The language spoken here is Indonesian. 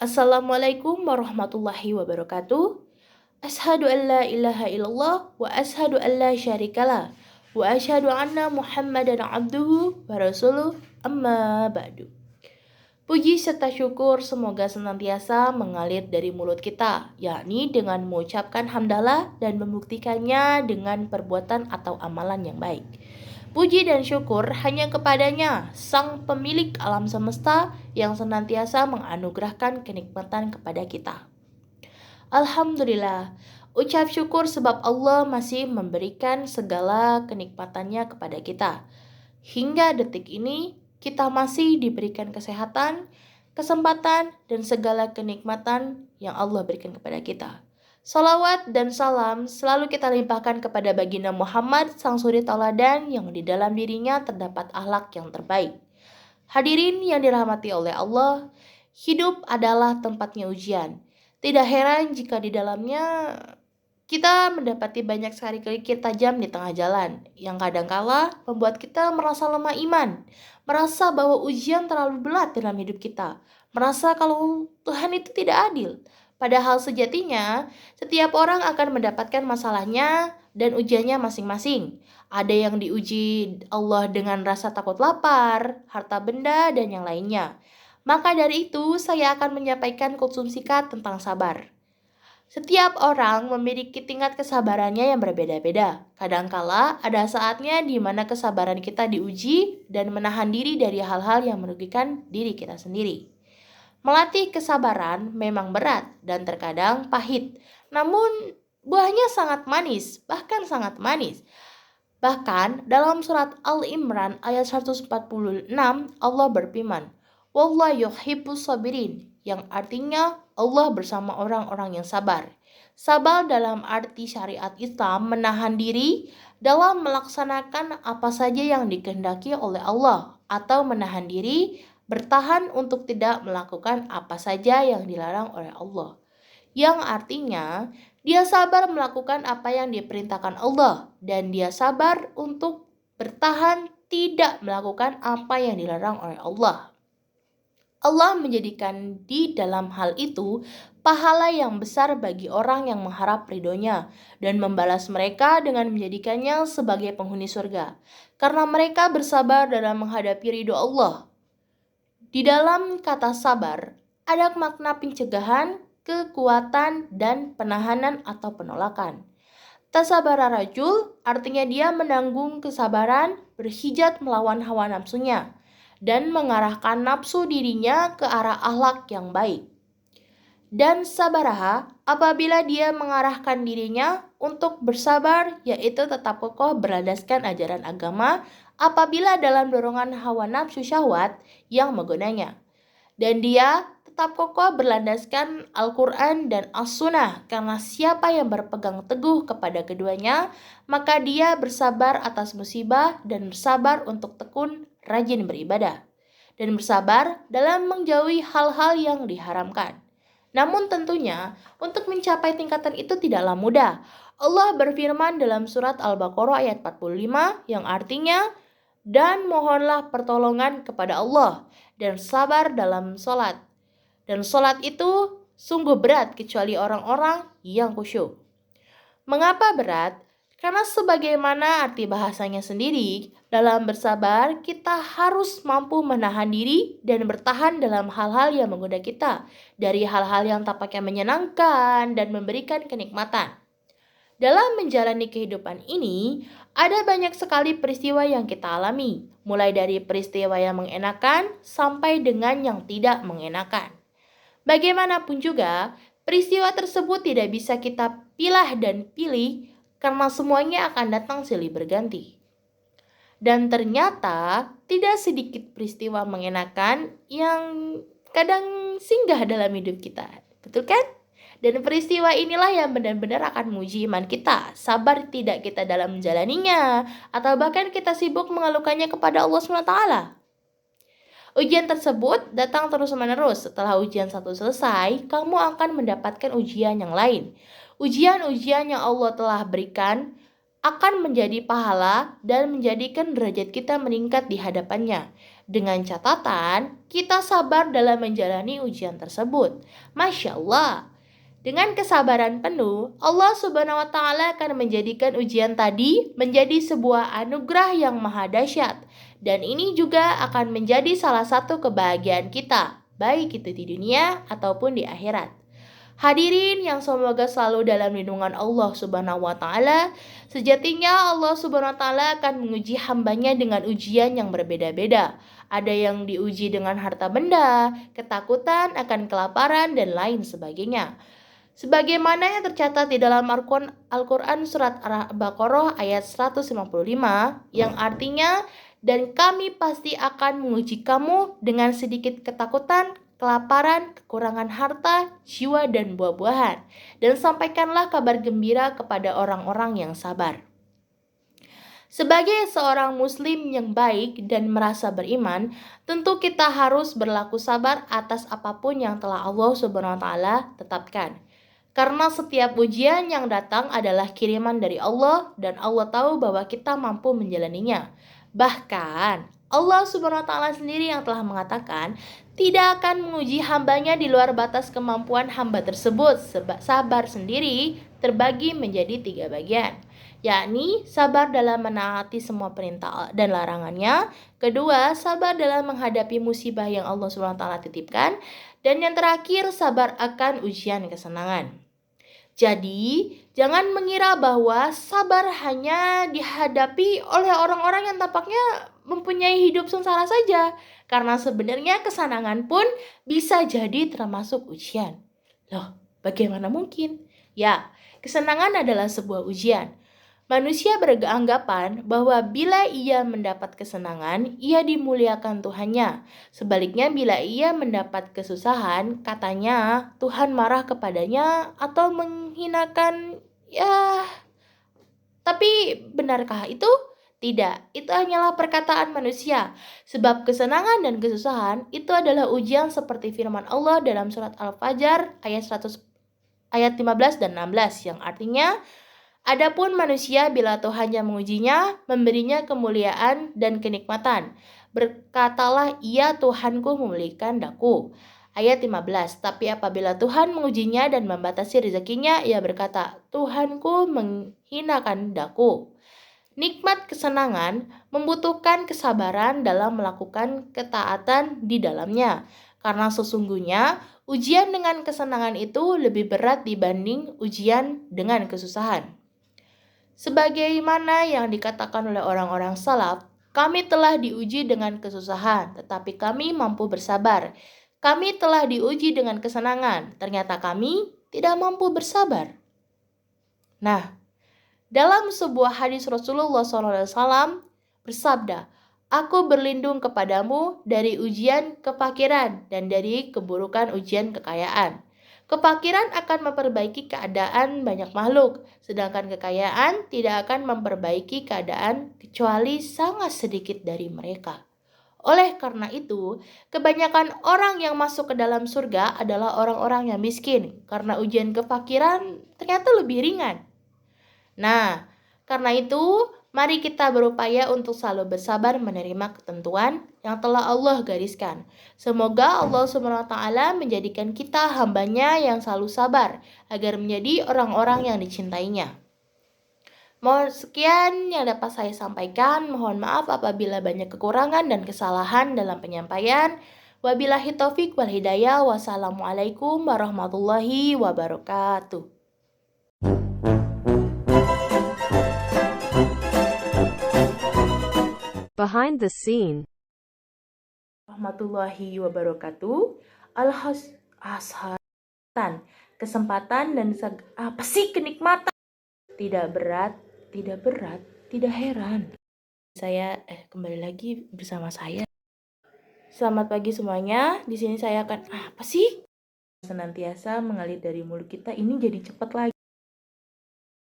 Assalamualaikum warahmatullahi wabarakatuh. Ashhadu an la ilaha illallah wa ashhadu an la syarikalah wa ashhadu anna Muhammadan abduhu wa rasuluh amma ba'du. Puji serta syukur semoga senantiasa mengalir dari mulut kita, yakni dengan mengucapkan hamdalah dan membuktikannya dengan perbuatan atau amalan yang baik. Puji dan syukur hanya kepadanya, sang pemilik alam semesta yang senantiasa menganugerahkan kenikmatan kepada kita. Alhamdulillah, ucap syukur sebab Allah masih memberikan segala kenikmatannya kepada kita. Hingga detik ini, kita masih diberikan kesehatan, kesempatan, dan segala kenikmatan yang Allah berikan kepada kita. Salawat dan salam selalu kita limpahkan kepada baginda Muhammad, sang suri tauladan yang di dalam dirinya terdapat akhlak yang terbaik. Hadirin yang dirahmati oleh Allah, hidup adalah tempatnya ujian. Tidak heran jika di dalamnya kita mendapati banyak sekali kerikil tajam di tengah jalan, yang kadangkala membuat kita merasa lemah iman, merasa bahwa ujian terlalu berat dalam hidup kita, merasa kalau Tuhan itu tidak adil. Padahal sejatinya, setiap orang akan mendapatkan masalahnya dan ujiannya masing-masing. Ada yang diuji Allah dengan rasa takut lapar, harta benda, dan yang lainnya. Maka dari itu, saya akan menyampaikan konsumsi tentang sabar. Setiap orang memiliki tingkat kesabarannya yang berbeda-beda. Kadangkala ada saatnya di mana kesabaran kita diuji dan menahan diri dari hal-hal yang merugikan diri kita sendiri. Melatih kesabaran memang berat dan terkadang pahit, namun buahnya sangat manis, bahkan sangat manis. Bahkan dalam surat Al-Imran ayat 146 Allah berfirman, "Wallahu yuhibbus sabirin," yang artinya Allah bersama orang-orang yang sabar. Sabar dalam arti syariat Islam menahan diri dalam melaksanakan apa saja yang dikehendaki oleh Allah atau menahan diri bertahan untuk tidak melakukan apa saja yang dilarang oleh Allah. Yang artinya, dia sabar melakukan apa yang diperintahkan Allah dan dia sabar untuk bertahan tidak melakukan apa yang dilarang oleh Allah. Allah menjadikan di dalam hal itu pahala yang besar bagi orang yang mengharap ridhonya dan membalas mereka dengan menjadikannya sebagai penghuni surga. Karena mereka bersabar dalam menghadapi ridho Allah. Di dalam kata sabar, ada makna pencegahan, kekuatan, dan penahanan atau penolakan. Tasabara rajul artinya dia menanggung kesabaran, berhijat melawan hawa nafsunya, dan mengarahkan nafsu dirinya ke arah akhlak yang baik. Dan sabaraha apabila dia mengarahkan dirinya untuk bersabar, yaitu tetap kokoh berlandaskan ajaran agama apabila dalam dorongan hawa nafsu syahwat yang menggodanya. Dan dia tetap kokoh berlandaskan Al-Quran dan As-Sunnah, karena siapa yang berpegang teguh kepada keduanya, maka dia bersabar atas musibah dan bersabar untuk tekun rajin beribadah. Dan bersabar dalam menjauhi hal-hal yang diharamkan. Namun tentunya, untuk mencapai tingkatan itu tidaklah mudah. Allah berfirman dalam surat Al-Baqarah ayat 45 yang artinya, "Dan mohonlah pertolongan kepada Allah dan sabar dalam sholat. Dan sholat itu sungguh berat kecuali orang-orang yang khusyuk." Mengapa berat? Karena sebagaimana arti bahasanya sendiri, dalam bersabar kita harus mampu menahan diri dan bertahan dalam hal-hal yang menggoda kita, dari hal-hal yang tampaknya menyenangkan dan memberikan kenikmatan. Dalam menjalani kehidupan ini, ada banyak sekali peristiwa yang kita alami, mulai dari peristiwa yang mengenakan sampai dengan yang tidak mengenakan. Bagaimanapun juga, peristiwa tersebut tidak bisa kita pilah dan pilih karena semuanya akan datang silih berganti. Dan ternyata tidak sedikit peristiwa mengenakan yang kadang singgah dalam hidup kita. Betul kan? Dan peristiwa inilah yang benar-benar akan menguji iman kita. Sabar tidak kita dalam menjalaninya, atau bahkan kita sibuk mengeluhkannya kepada Allah SWT. Ujian tersebut datang terus-menerus. Setelah ujian satu selesai, kamu akan mendapatkan ujian yang lain. Ujian-ujian yang Allah telah berikan akan menjadi pahala dan menjadikan derajat kita meningkat di hadapannya. Dengan catatan, kita sabar dalam menjalani ujian tersebut. Masya Allah. Dengan kesabaran penuh, Allah Subhanahu wa Ta'ala akan menjadikan ujian tadi menjadi sebuah anugerah yang maha dahsyat, dan ini juga akan menjadi salah satu kebahagiaan kita, baik itu di dunia ataupun di akhirat. Hadirin yang semoga selalu dalam lindungan Allah Subhanahu wa Ta'ala. Sejatinya Allah Subhanahu wa Ta'ala akan menguji hambanya dengan ujian yang berbeda-beda. Ada yang diuji dengan harta benda, ketakutan akan kelaparan, dan lain sebagainya. Sebagaimana yang tercatat di dalam Al-Quran surat Al-Baqarah ayat 155 yang artinya, dan kami pasti akan menguji kamu dengan sedikit ketakutan, kelaparan, kekurangan harta, jiwa, dan buah-buahan. Dan sampaikanlah kabar gembira kepada orang-orang yang sabar. Sebagai seorang muslim yang baik dan merasa beriman, tentu kita harus berlaku sabar atas apapun yang telah Allah Subhanahu wa Ta'ala tetapkan. Karena setiap ujian yang datang adalah kiriman dari Allah dan Allah tahu bahwa kita mampu menjalaninya. Bahkan Allah Subhanahu wa Ta'ala sendiri yang telah mengatakan tidak akan menguji hambanya di luar batas kemampuan hamba tersebut. Sabar sendiri terbagi menjadi 3 bagian, yakni sabar dalam menaati semua perintah dan larangannya. Kedua, sabar dalam menghadapi musibah yang Allah Subhanahu wa Ta'ala titipkan. Dan yang terakhir, sabar akan ujian kesenangan. Jadi, jangan mengira bahwa sabar hanya dihadapi oleh orang-orang yang tampaknya mempunyai hidup sengsara saja. Karena sebenarnya kesenangan pun bisa jadi termasuk ujian. Loh, bagaimana mungkin? Ya, kesenangan adalah sebuah ujian. Manusia beranggapan bahwa bila ia mendapat kesenangan, ia dimuliakan Tuhannya. Sebaliknya, bila ia mendapat kesusahan, katanya Tuhan marah kepadanya atau menghinakan. Ya, tapi benarkah itu? Tidak, itu hanyalah perkataan manusia. Sebab kesenangan dan kesusahan itu adalah ujian seperti firman Allah dalam surat Al-Fajr ayat 15 dan 16 yang artinya, adapun manusia bila Tuhannya mengujinya, memberinya kemuliaan dan kenikmatan, berkatalah ia, Tuhanku memulihkan daku. Ayat 15, tapi apabila Tuhan mengujinya dan membatasi rezekinya, ia berkata, Tuhanku menghinakan daku. Nikmat kesenangan membutuhkan kesabaran dalam melakukan ketaatan di dalamnya. Karena sesungguhnya ujian dengan kesenangan itu lebih berat dibanding ujian dengan kesusahan. Sebagaimana yang dikatakan oleh orang-orang salaf, kami telah diuji dengan kesusahan, tetapi kami mampu bersabar. Kami telah diuji dengan kesenangan, ternyata kami tidak mampu bersabar. Nah, dalam sebuah hadis Rasulullah SAW bersabda, aku berlindung kepadamu dari ujian kefakiran dan dari keburukan ujian kekayaan. Kefakiran akan memperbaiki keadaan banyak makhluk, sedangkan kekayaan tidak akan memperbaiki keadaan kecuali sangat sedikit dari mereka. Oleh karena itu, kebanyakan orang yang masuk ke dalam surga adalah orang-orang yang miskin, karena ujian kefakiran ternyata lebih ringan. Nah, karena itu, mari kita berupaya untuk selalu bersabar menerima ketentuan yang telah Allah gariskan. Semoga Allah Subhanahu wa Ta'ala menjadikan kita hambanya yang selalu sabar, agar menjadi orang-orang yang dicintainya. Mohon sekian yang dapat saya sampaikan. Mohon maaf apabila banyak kekurangan dan kesalahan dalam penyampaian. Wabillahi taufik wal hidayah. Wassalamualaikum warahmatullahi wabarakatuh. Behind the scene. Warahmatullahi wabarakatuh. Kesempatan dan apa sih kenikmatan? Tidak berat, tidak heran. Saya kembali lagi bersama saya. Selamat pagi semuanya. Di sini saya akan apa sih? Senantiasa mengalir dari mulut kita ini jadi cepat lagi.